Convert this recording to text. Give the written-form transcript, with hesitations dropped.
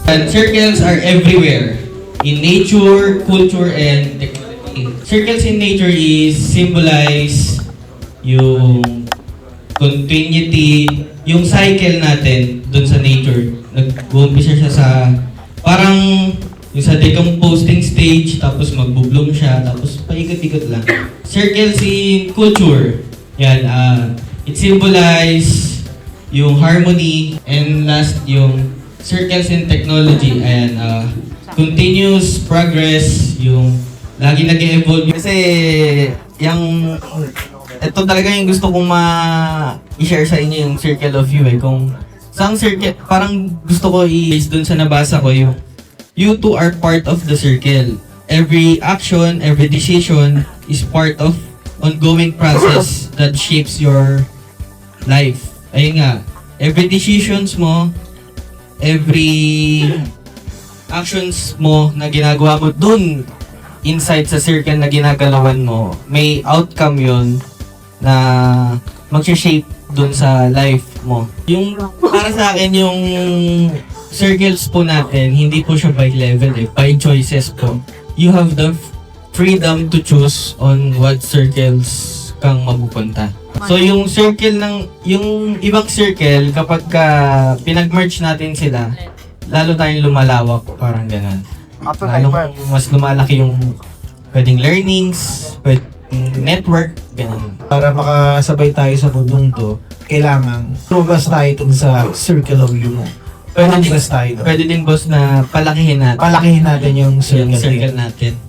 And circles are everywhere in nature, culture, and technology. Circles in nature is symbolize yung continuity, yung cycle natin dun sa nature. Nag-uumpisa siya sa parang yung sa decomposing stage, tapos magbo-bloom siya, tapos paikot-ikot lang. Circles in culture, yan, it symbolize yung harmony, and last yung circles in technology, and continuous progress, yung lagi nag-evolve. Kasi yung ito talaga yung gusto kong i-share sa inyo, yung circle of you kung saan circle, parang gusto ko i-base dun sa nabasa ko, yung you two are part of the circle. Every action, every decision is part of ongoing process that shapes your life. Ayun nga, every decisions mo, every actions mo na ginagawa mo dun inside sa circle na ginagalawan mo, may outcome yun na mag-shape dun sa life mo. Yung para sa akin, yung circles po natin, hindi po siya by level by choices po. You have the freedom to choose on what circles kang mapupunta. So yung circle yung ibang circle, kapag pinag-merge natin sila, lalo tayong lumalawak, parang ganun. Lalong mas lumalaki yung pwedeng learnings, pwedeng network, ganun. Para makasabay tayo sa mundong to, kailangan lumabas tayo dun sa circle of you mo. Pwede din boss na palakihin natin yung circle natin.